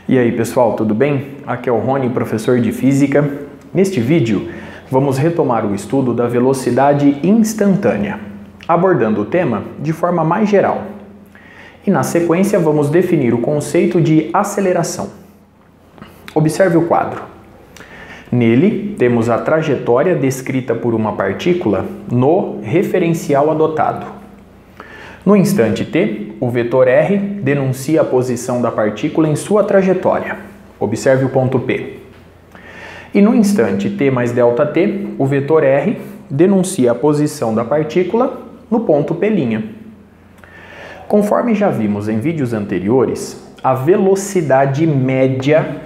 E aí pessoal, tudo bem? Aqui é o Rony, professor de Física. Neste vídeo, vamos retomar o estudo da velocidade instantânea, abordando o tema de forma mais geral. E na sequência, vamos definir o conceito de aceleração. Observe o quadro. Nele, temos a trajetória descrita por uma partícula no referencial adotado. No instante t, o vetor r denuncia a posição da partícula em sua trajetória. Observe o ponto P. E no instante t mais ΔT, o vetor r denuncia a posição da partícula no ponto P'. Conforme já vimos em vídeos anteriores, a velocidade média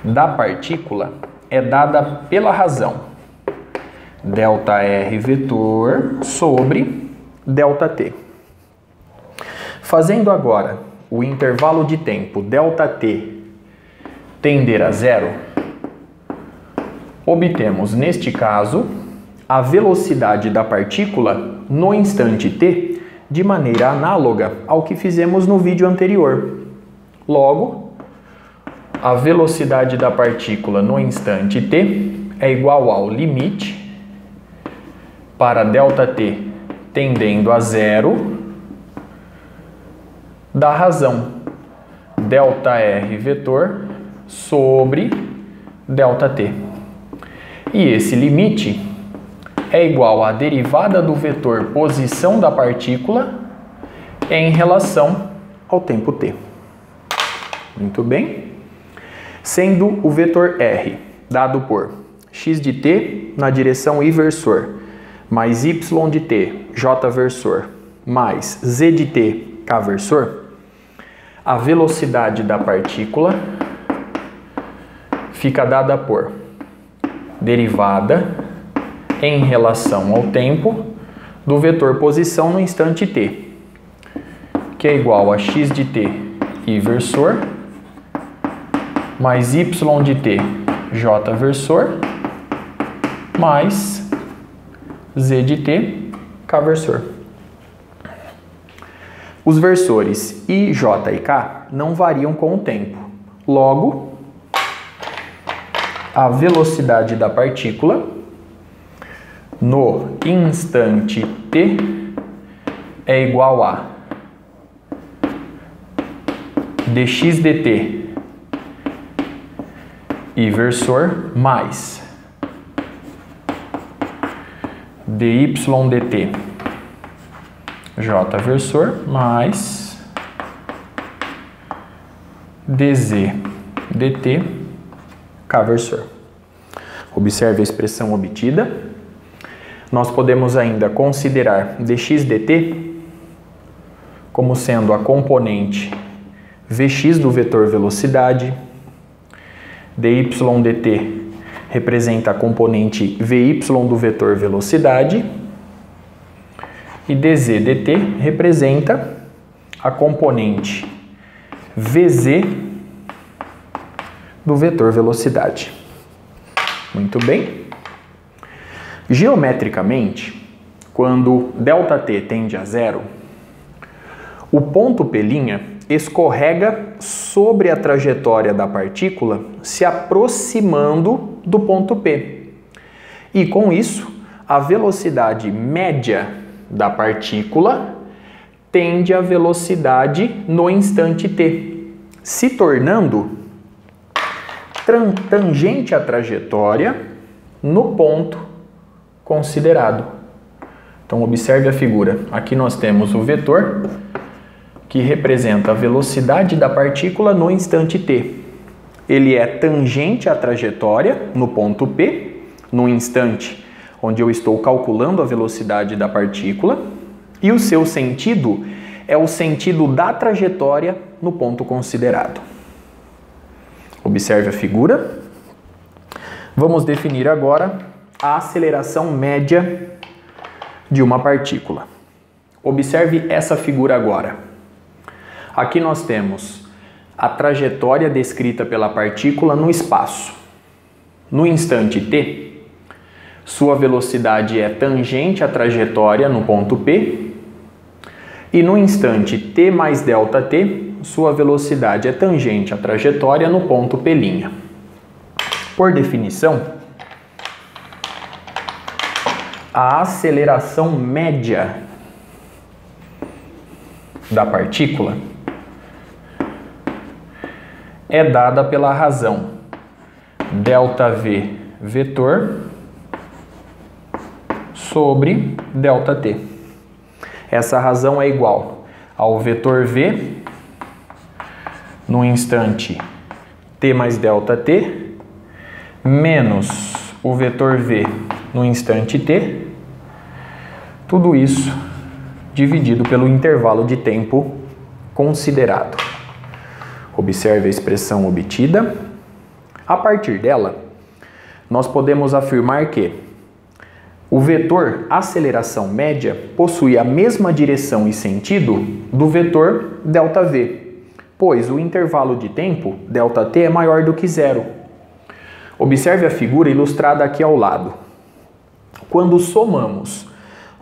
da partícula é dada pela razão ΔR vetor sobre ΔT. Fazendo agora o intervalo de tempo ΔT tender a zero, obtemos neste caso a velocidade da partícula no instante t de maneira análoga ao que fizemos no vídeo anterior. Logo, a velocidade da partícula no instante t é igual ao limite para ΔT tendendo a zero da razão ΔR vetor sobre ΔT. E esse limite é igual à derivada do vetor posição da partícula em relação ao tempo t. Muito bem. Sendo o vetor r dado por x de t na direção inversor, mais y de t, j versor, mais z de t, k versor, a velocidade da partícula fica dada por derivada em relação ao tempo do vetor posição no instante t, que é igual a x de t inversor, mais y de t, j versor, mais z de t, k versor. Os versores I, J e K não variam com o tempo. Logo, a velocidade da partícula no instante t é igual a dx dt inversor mais dy dt j versor mais dz dt k versor. Observe a expressão obtida. Nós podemos ainda considerar dx dt como sendo a componente vx do vetor velocidade, dy dt representa a componente vy do vetor velocidade e dz dt representa a componente vz do vetor velocidade. Muito bem. Geometricamente, quando ΔT tende a zero, o ponto P' escorrega sobre a trajetória da partícula, se aproximando do ponto P. E com isso, a velocidade média da partícula tende à velocidade no instante t, se tornando tangente à trajetória no ponto considerado. Então, observe a figura. Aqui nós temos o vetor que representa a velocidade da partícula no instante t. Ele é tangente à trajetória no ponto P, no instante onde eu estou calculando a velocidade da partícula, e o seu sentido é o sentido da trajetória no ponto considerado. Observe a figura. Vamos definir agora a aceleração média de uma partícula. Observe essa figura agora. Aqui nós temos a trajetória descrita pela partícula no espaço. No instante t, sua velocidade é tangente à trajetória no ponto P, e no instante t mais ΔT, sua velocidade é tangente à trajetória no ponto P'. Por definição, a aceleração média da partícula é dada pela razão ΔV vetor sobre ΔT. Essa razão é igual ao vetor V no instante t mais ΔT menos o vetor V no instante t, tudo isso dividido pelo intervalo de tempo considerado. Observe a expressão obtida. A partir dela, nós podemos afirmar que o vetor aceleração média possui a mesma direção e sentido do vetor ΔV, pois o intervalo de tempo, ΔT, é maior do que zero. Observe a figura ilustrada aqui ao lado. Quando somamos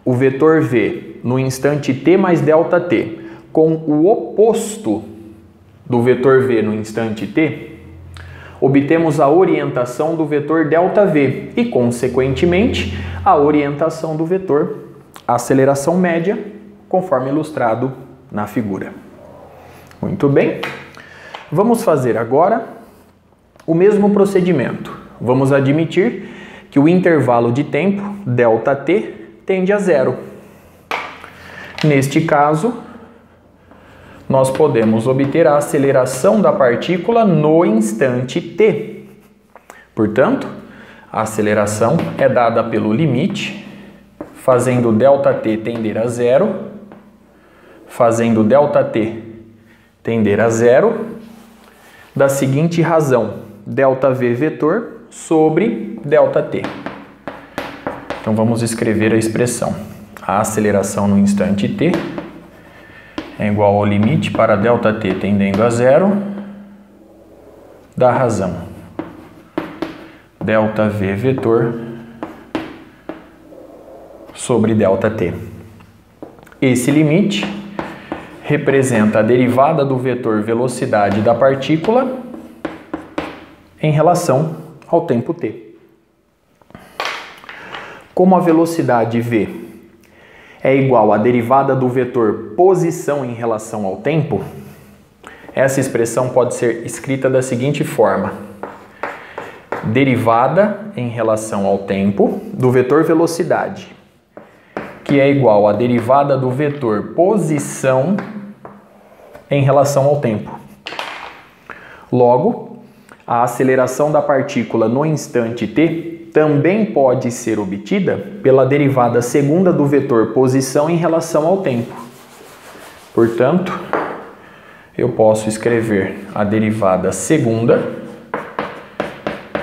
o vetor V no instante t mais ΔT com o oposto do vetor V no instante t, obtemos a orientação do vetor ΔV e, consequentemente, a orientação do vetor aceleração média, conforme ilustrado na figura. Muito bem. Vamos fazer agora o mesmo procedimento. Vamos admitir que o intervalo de tempo, ΔT, tende a zero. Neste caso, nós podemos obter a aceleração da partícula no instante t. Portanto, a aceleração é dada pelo limite, fazendo ΔT tender a zero, fazendo ΔT tender a zero, da seguinte razão, ΔV vetor sobre ΔT. Então vamos escrever a expressão. A aceleração no instante t é igual ao limite para ΔT tendendo a zero da razão ΔV vetor sobre ΔT. Esse limite representa a derivada do vetor velocidade da partícula em relação ao tempo t. Como a velocidade v é igual à derivada do vetor posição em relação ao tempo, essa expressão pode ser escrita da seguinte forma: derivada em relação ao tempo do vetor velocidade, que é igual à derivada do vetor posição em relação ao tempo. Logo, a aceleração da partícula no instante t também pode ser obtida pela derivada segunda do vetor posição em relação ao tempo. Portanto, eu posso escrever a derivada segunda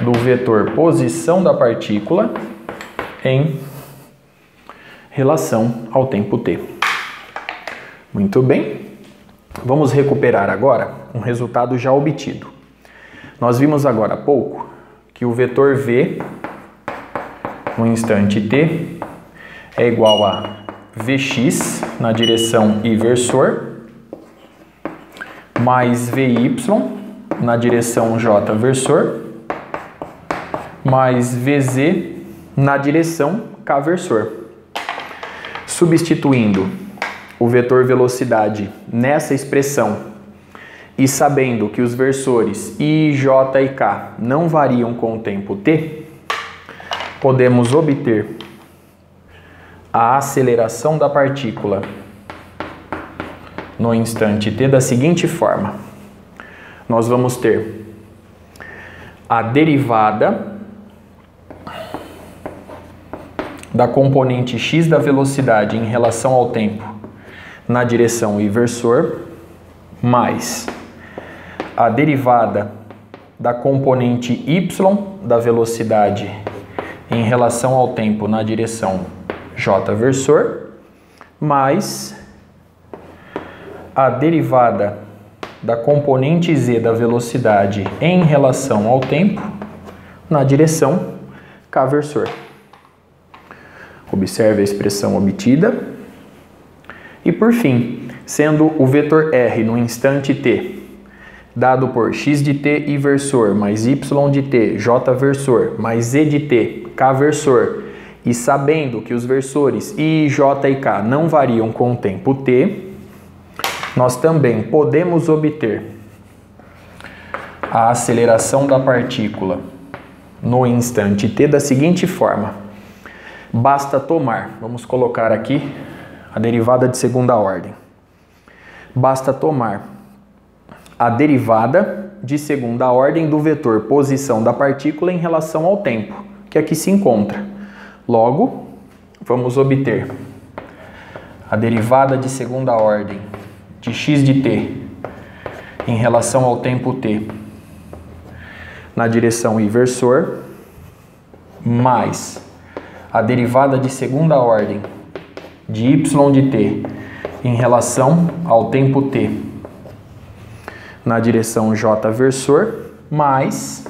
do vetor posição da partícula em relação ao tempo t. Muito bem. Vamos recuperar agora um resultado já obtido. Nós vimos agora há pouco que o vetor v no instante t é igual a Vx na direção inversor mais Vy na direção j versor mais Vz na direção k versor. Substituindo o vetor velocidade nessa expressão e sabendo que os versores I, J e K não variam com o tempo t, podemos obter a aceleração da partícula no instante t da seguinte forma. Nós vamos ter a derivada da componente x da velocidade em relação ao tempo na direção inversor, mais a derivada da componente y da velocidade em relação ao tempo na direção j versor, mais a derivada da componente z da velocidade em relação ao tempo na direção k versor. Observe a expressão obtida. E por fim, sendo o vetor r no instante t dado por x de t i versor mais y de t j versor mais z de t k versor, e sabendo que os versores i, j e k não variam com o tempo t, nós também podemos obter a aceleração da partícula no instante t da seguinte forma. Basta tomar, vamos colocar aqui a derivada de segunda ordem. Basta tomar a derivada de segunda ordem do vetor posição da partícula em relação ao tempo, que aqui se encontra. Logo, vamos obter a derivada de segunda ordem de x de t em relação ao tempo t na direção inversor, mais a derivada de segunda ordem de y de t em relação ao tempo t na direção j versor, mais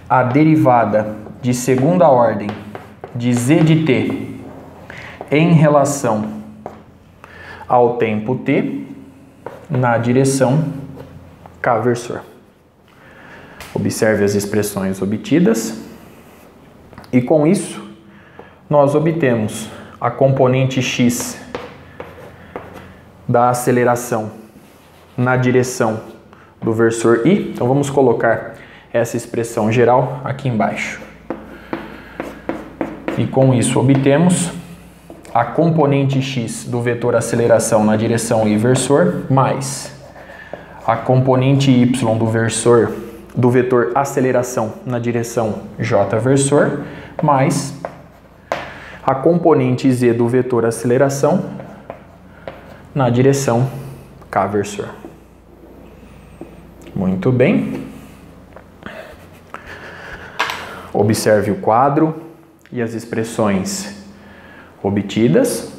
a derivada de segunda ordem de z de t em relação ao tempo t na direção k versor. Observe as expressões obtidas e com isso nós obtemos a componente x da aceleração na direção do versor i. Então vamos colocar essa expressão geral aqui embaixo. E com isso obtemos a componente x do vetor aceleração na direção i versor mais a componente y do vetor aceleração na direção j versor mais a componente z do vetor aceleração na direção k versor. Muito bem. Observe o quadro e as expressões obtidas.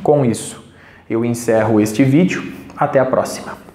Com isso, eu encerro este vídeo. Até a próxima.